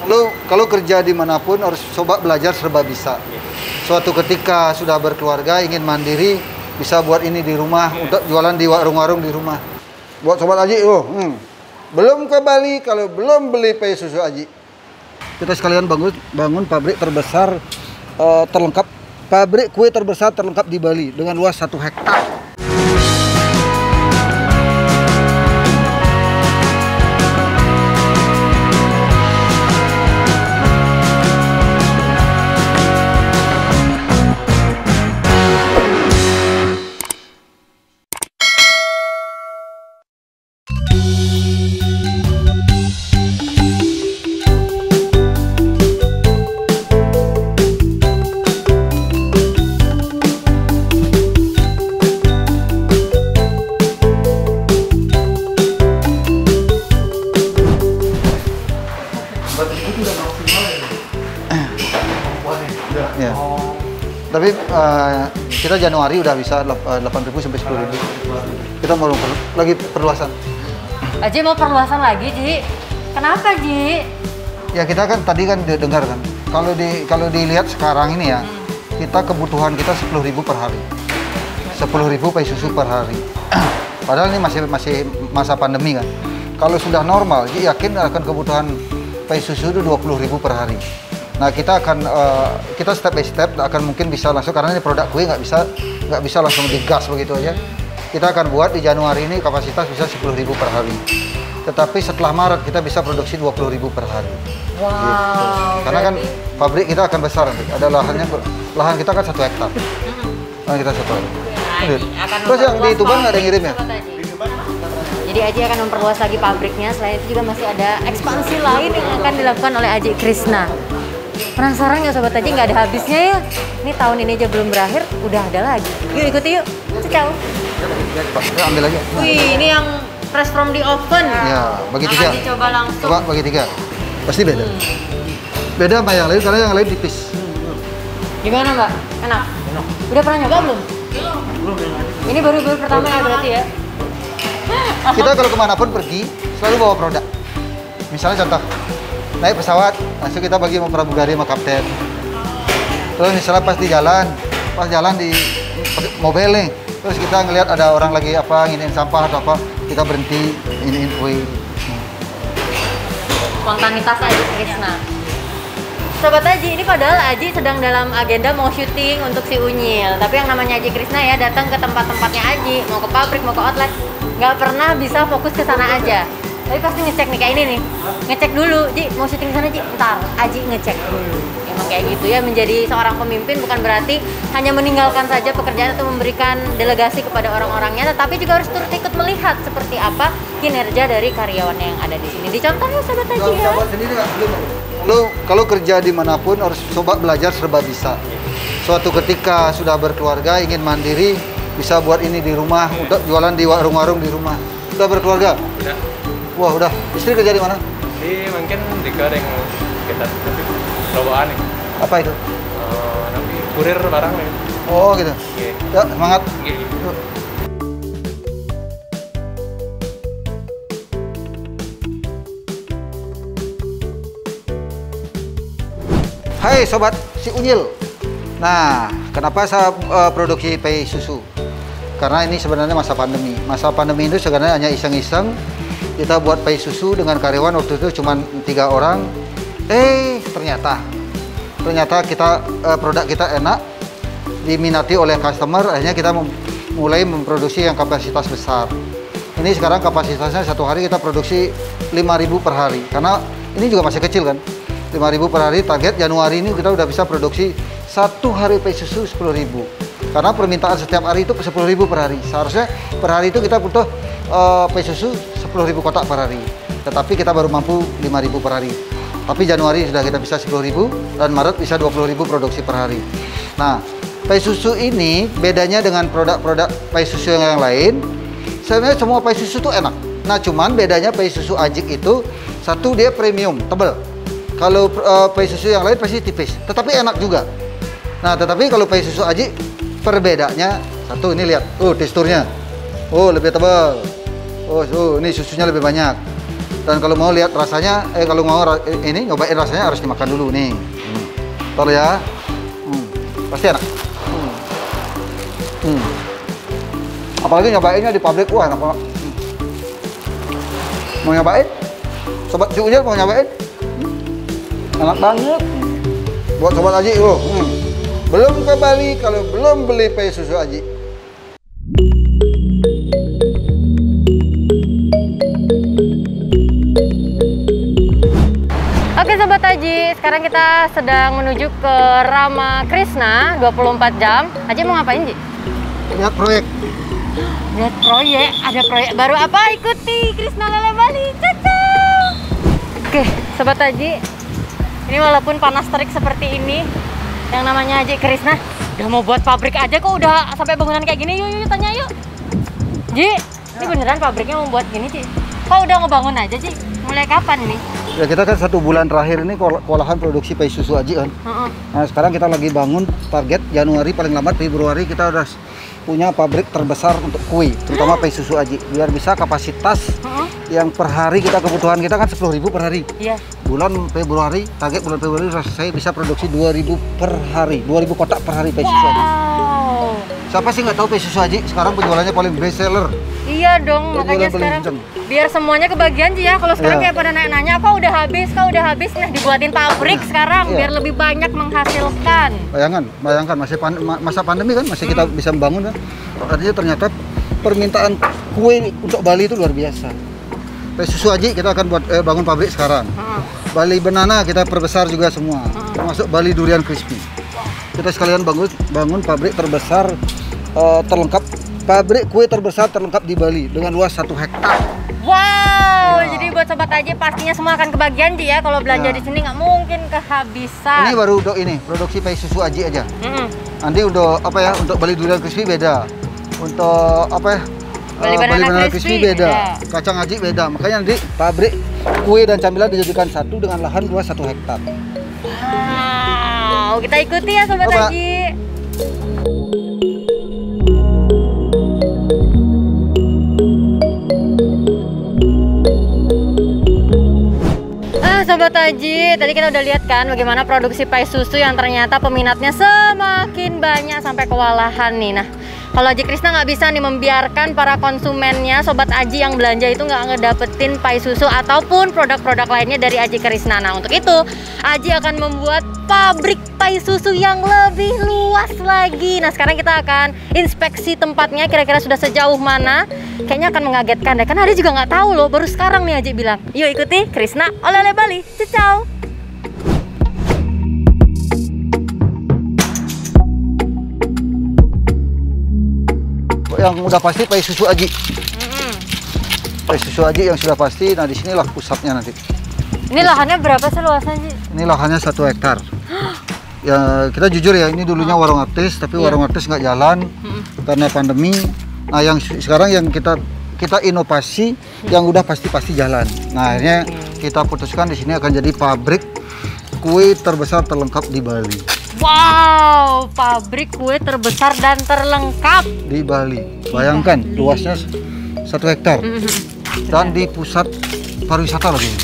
Lo kalau kerja dimanapun harus coba belajar serba bisa. Suatu ketika sudah berkeluarga, ingin mandiri, bisa buat ini di rumah, untuk jualan di warung-warung di rumah. Buat sobat Aji, belum ke Bali kalau belum beli pay susu Aji. Kita sekalian bangun pabrik terbesar terlengkap, pabrik kue terbesar terlengkap di Bali dengan luas 1 hektar. Ya. Tapi kita Januari udah bisa 8.000 sampai 10.000. Kita mau lagi perluasan. Aji mau perluasan lagi, Ji. Kenapa, Ji? Ya kita kan tadi kan dengar kan. Kalau dilihat sekarang ini ya, kita kebutuhan kita 10.000 per hari. 10.000 pay susu per hari. Padahal ini masih masa pandemi kan. Kalau sudah normal, Ji yakin akan kebutuhan pay susu itu 20.000 per hari. Nah kita akan kita step by step akan mungkin bisa langsung, karena ini produk kue nggak bisa langsung digas begitu aja. Kita akan buat di Januari ini kapasitas bisa 10.000 per hari. Tetapi setelah Maret kita bisa produksi 20.000 per hari. Wow. Gitu. Karena kan pabrik kita akan besar nanti. Ada lahan kita kan 1 hektar. Lahan kita 1 hektar. Terus yang di Tuban nggak ada yang ngirim ya? Jadi Aji akan memperluas lagi pabriknya. Selain itu juga masih ada ekspansi lain yang akan dilakukan oleh Aji Krishna. Penasaran nggak Sobat Aji? Nggak ada habisnya ya. Ini tahun ini aja belum berakhir, udah ada lagi. Yuk ikuti yuk. Ciao. Ya, ambil aja. Wih, ini yang fresh from the oven. Ya, bagi 3. Aji coba langsung. Coba bagi 3. Pasti beda. Beda sama yang lain karena yang lain tipis. Gimana Mbak? Enak? Enak. Udah pernah nyoba belum? Belum. Ini baru pertama ya berarti ya? Kita kalau kemanapun pergi selalu bawa produk. Misalnya contoh, naik pesawat langsung kita bagi sama pramugari sama kapten. Terus misalnya pas jalan di mobil nih, terus kita ngelihat ada orang lagi nginiin sampah atau apa, kita berhenti iniin kue. Spontanitas Aji Krishna. Sobat Aji, ini padahal Aji sedang dalam agenda mau syuting untuk si Unyil. Tapi yang namanya Aji Krishna ya datang ke tempat-tempatnya Aji, mau ke pabrik, mau ke outlet, nggak pernah bisa fokus ke sana aja. Tapi pasti ngecek nih kayak ini nih, ngecek dulu, Ji mau syuting sana Ji, ntar Aji ngecek dulu. Emang kayak gitu ya, menjadi seorang pemimpin bukan berarti hanya meninggalkan saja pekerjaan atau memberikan delegasi kepada orang-orangnya, tetapi juga harus turut ikut melihat seperti apa kinerja dari karyawannya yang ada di sini. Dicontoh ya Sobat Aji ya. Lo kalau kerja dimanapun harus coba belajar serba bisa. Suatu ketika sudah berkeluarga, ingin mandiri, bisa buat ini di rumah, untuk jualan di warung-warung di rumah. Sudah berkeluarga? Udah. Wah udah. Istri kerja di mana? Mungkin di Gareng kita robokan nih. Apa itu? Nanti kurir barang nih. Oh gitu. Ya semangat. Yuk. Hai sobat si Unyil. Nah, kenapa saya produksi pay susu? Karena ini sebenarnya masa pandemi. Masa pandemi itu sebenarnya hanya iseng-iseng. Kita buat pay susu dengan karyawan waktu itu cuma 3 orang. Ternyata kita produk kita enak, diminati oleh customer. Akhirnya kita mulai memproduksi yang kapasitas besar. Ini sekarang kapasitasnya satu hari kita produksi 5.000 per hari. Karena ini juga masih kecil kan. 5.000 per hari, target Januari ini kita udah bisa produksi satu hari pay susu 10.000. Karena permintaan setiap hari itu 10.000 per hari. Seharusnya per hari itu kita butuh pay susu 10.000 kotak per hari. Tetapi kita baru mampu 5.000 per hari. Tapi Januari sudah kita bisa 10.000 dan Maret bisa 20.000 produksi per hari. Nah, pay susu ini bedanya dengan produk-produk pay susu yang lain. Sebenarnya semua pay susu itu enak. Nah, cuman bedanya pay susu Ajik itu satu dia premium, tebal. Kalau pay susu yang lain pasti tipis, tetapi enak juga. Nah, tetapi kalau pay susu Ajik perbedaannya satu, ini lihat, teksturnya, lebih tebal. Ini susunya lebih banyak. Dan kalau mau lihat rasanya, kalau mau ini nyobain rasanya harus dimakan dulu nih. Ntar ya. Pasti enak. Apalagi nyobainnya di pabrik, wah enak banget. Mau nyobain? Sobat si Unyil mau nyobain? Enak banget. Buat sobat Aji, belum ke Bali kalau belum beli pai susu Aji. Oke Sobat Aji, sekarang kita sedang menuju ke Rama Krishna 24 jam. Aji mau ngapain, Ji? Lihat proyek. Lihat proyek, ada proyek baru apa? Ikuti Krishna Lele Bali, caca. Oke, Sobat Aji, ini walaupun panas terik seperti ini, yang namanya Aji Krishna udah mau buat pabrik aja kok udah sampai bangunan kayak gini. Yuk tanya yuk. Ji, ini beneran pabriknya mau buat gini, Ci? Kok udah ngebangun aja, Ci? Mulai kapan nih? Ya kita kan 1 bulan terakhir ini kewalahan produksi pai susu Aji kan. Nah sekarang kita lagi bangun target Januari paling lambat Februari kita udah punya pabrik terbesar untuk kue, terutama pai susu Aji. Biar bisa kapasitas yang per hari kebutuhan kita kan 10.000 per hari. Iya. Bulan Februari, target bulan Februari saya bisa produksi 2.000 per hari, 2.000 kotak per hari pai susu Aji. Siapa sih nggak tahu pai susu Aji? Sekarang penjualannya paling best seller. Iya dong, makanya sekarang biar semuanya kebagian sih ya. Kalau sekarang kayak pada nanya-nanya, kok udah habis, nah dibuatin pabrik sekarang biar lebih banyak menghasilkan. Bayangkan masa pandemi kan masih kita bisa membangun kan. Artinya ternyata permintaan kue untuk Bali itu luar biasa. Pai susu Aji kita akan buat bangun pabrik sekarang. Bali Banana kita perbesar juga semua, termasuk Bali Durian Crispy. Kita sekalian bangun pabrik terbesar terlengkap, pabrik kue terbesar terlengkap di Bali dengan luas 1 hektar. Wow, jadi buat Sobat Aji pastinya semua akan kebagian Ji ya. Kalau belanja di sini nggak mungkin kehabisan. Ini baru produksi pai susu Aji aja. Nanti untuk untuk Bali Durian Crispy beda. Untuk Bali Banana Crispy beda. Kacang Aji beda. Makanya nanti pabrik kue dan camilan dijadikan satu dengan lahan luas 1 hektar. Wow, kita ikuti ya Sobat Aji. Sobat Aji, tadi kita udah lihat kan bagaimana produksi pai susu yang ternyata peminatnya semakin banyak sampai kewalahan nih. Nah, kalau Aji Krishna nggak bisa nih membiarkan para konsumennya, Sobat Aji yang belanja itu nggak ngedapetin pai susu ataupun produk-produk lainnya dari Aji Krishna. Nah, untuk itu Aji akan membuat pabrik pai susu yang lebih luas lagi. Nah, sekarang kita akan inspeksi tempatnya, kira-kira sudah sejauh mana. Kayaknya akan mengagetkan deh, karena Aji juga nggak tahu loh, baru sekarang nih Aji bilang. Yuk ikuti Krishna Oleh-oleh Bali, ciao. Yang udah pasti pai susu Aji. Pai susu Aji yang sudah pasti. Nah, di sinilah pusatnya nanti. Ini lahannya berapa sih luasnya, Ji? Ini lahannya 1 hektar. Ya, kita jujur ya, ini dulunya warung artis, tapi warung artis nggak jalan karena pandemi. Nah, yang sekarang yang kita inovasi yang udah pasti jalan. Nah, akhirnya kita putuskan di sini akan jadi pabrik kue terbesar terlengkap di Bali. Wow, pabrik kue terbesar dan terlengkap di Bali. Bayangkan luasnya 1 hektar dan di pusat pariwisata lagi.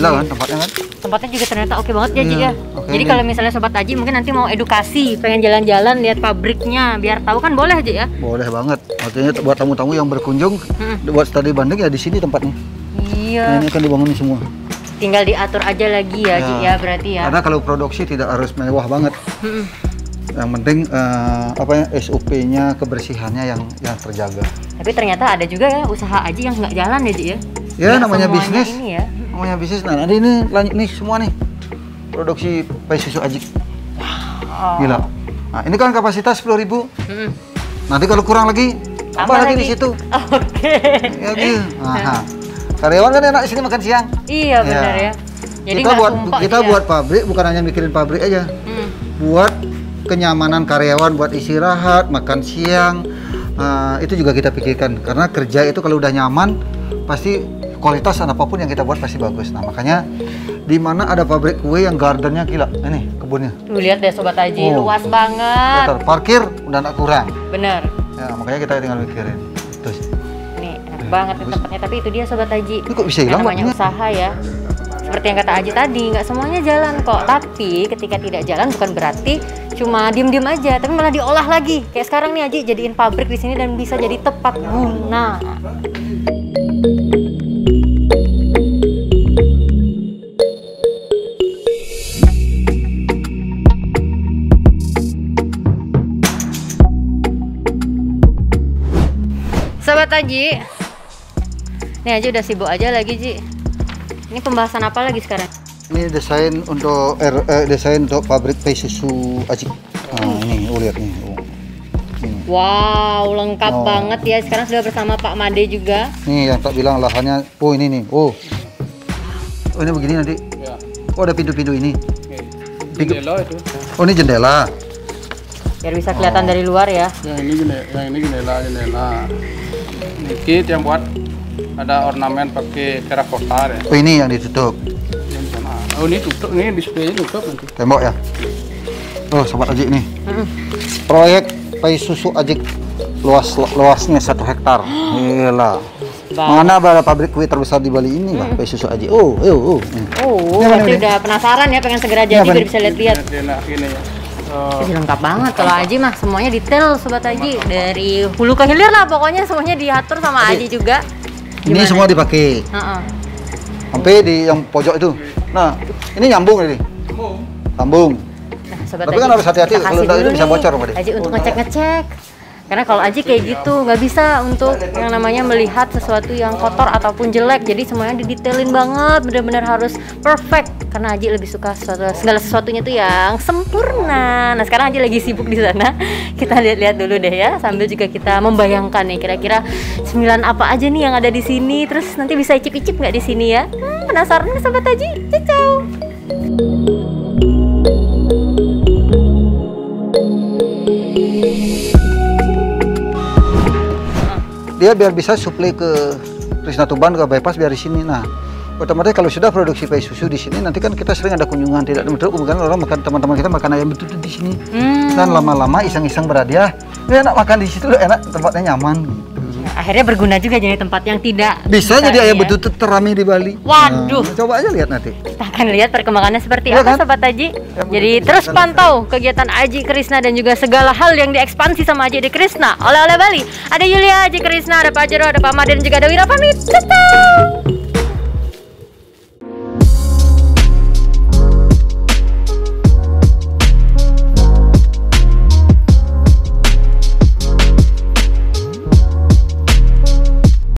Gila kan tempatnya kan? Tempatnya juga ternyata oke banget ya, Ji ya. Jadi ini. kalau misalnya Sobat Aji mungkin nanti mau edukasi, pengen jalan-jalan lihat pabriknya, biar tahu kan boleh aja ya. Boleh banget. Artinya buat tamu-tamu yang berkunjung, buat studi banding ya di sini tempatnya. Iya. Nah, ini akan dibangun semua. Tinggal diatur aja lagi ya, Ji ya berarti ya. Karena kalau produksi tidak harus mewah banget. Yang penting SOP-nya, kebersihannya yang terjaga. Tapi ternyata ada juga ya usaha Aji yang nggak jalan ya, Ji ya. Ya, namanya bisnis. Ini ya. Namanya bisnis. Nah, nanti ini lanjut nih semua nih. Produksi pai susu Aji. Gila. Nah, ini kan kapasitas 10.000. Nanti kalau kurang lagi, tambah lagi di situ. Oke. Ya gitu. Nah, karyawan kan enak di sini makan siang. Iya, benar ya. Jadi kita buat pabrik bukan hanya mikirin pabrik aja. Buat kenyamanan karyawan, buat istirahat, makan siang. Itu juga kita pikirkan karena kerja itu kalau udah nyaman pasti kualitas apapun yang kita buat pasti bagus. Nah, makanya di mana ada pabrik kue yang gardennya gila. Ini kebunnya. Tuh lihat deh Sobat Aji, luas banget. Betul, parkir udah nggak kurang. Bener. Ya, makanya kita tinggal mikirin. Terus. Nih, enak banget nih tempatnya. Tapi itu dia Sobat Aji. Ini kok bisa hilang, Namanya Mbak? usaha ya. Seperti yang kata Aji tadi, nggak semuanya jalan kok. Tapi ketika tidak jalan bukan berarti cuma diem-diem aja, tapi malah diolah lagi. Kayak sekarang nih Aji jadiin pabrik di sini dan bisa jadi tepat guna. Sobat Aji, nih Aji udah sibuk aja lagi Ji. Ini pembahasan apa lagi sekarang? Ini desain untuk desain untuk pabrik pay susu Aji. Nah, ini lihat nih. Wow, lengkap banget ya. Sekarang sudah bersama Pak Made juga. Nih yang tak bilang lahannya. Oh ini nih. Oh ini begini nanti. Ya. Oh ada pintu-pintu ini. Oke. Jendela itu. Oh ini jendela. Biar bisa kelihatan dari luar ya. Yang ini jendela. Ini kit yang buat ada ornamen pakai terakota ya. Oh ini yang ditutup. Yang sana. Oh ini tutup, ini displaynya tutup nanti. Tembok ya. Oh Sobat Aji nih. Proyek pay susu Aji luasnya 1 hektar. Gila. Mana ada pabrik kue terbesar di Bali ini, Mbak? Pay susu Aji. Oh. Oh, Ini pasti mana? udah penasaran ya, pengen segera jadi biar bisa lihat-lihat. Enak gini ya. Jadi lengkap banget kalau Aji mah, semuanya detail Sobat Aji. Dari hulu ke hilir lah pokoknya semuanya diatur sama Aji juga. Ini Gimana? semua dipakai. Heeh. Sampai di yang pojok itu. Nah, ini nyambung ini. Sambung. Nah, Sobat Tapi Aji, kan harus hati-hati, kita kalau kasih enggak itu dulu bisa nih, bocor, Pak. Aji untuk ngecek-ngecek. Karena kalau Aji kayak gitu nggak bisa untuk yang namanya melihat sesuatu yang kotor ataupun jelek. Jadi semuanya didetailin banget, benar-benar harus perfect. Karena Aji lebih suka segala sesuatunya tuh yang sempurna. Nah sekarang Aji lagi sibuk di sana. Kita lihat-lihat dulu deh ya. Sambil juga kita membayangkan nih kira-kira cemilan apa aja nih yang ada di sini. Terus nanti bisa icip-icip nggak di sini ya? Penasaran nih Sobat Aji? Ciao. Dia biar bisa suplai ke Krisna Tuban ke bypass biar di sini. Nah, otomatis kalau sudah produksi pay susu di sini, nanti kan kita sering ada kunjungan tidak betul, bukan orang makan, teman-teman kita makan ayam betul di sini. Dan lama-lama iseng-iseng berhadiah, ya enak makan di situ, enak, tempatnya nyaman. Akhirnya berguna juga jadi tempat yang tidak Bisa jadi ayam ya. betul terame di Bali. Waduh. Nah, coba aja lihat nanti. Kita akan lihat perkembangannya seperti Iya apa kan? Sobat Aji. Ya, Jadi mungkin terus kita pantau kegiatan Aji Krisna dan juga segala hal yang diekspansi sama Aji Krisna oleh-oleh Bali. Ada Yulia Aji Krisna, ada Pak Jero, ada Pak Made dan juga ada Wira pamit. Dadah.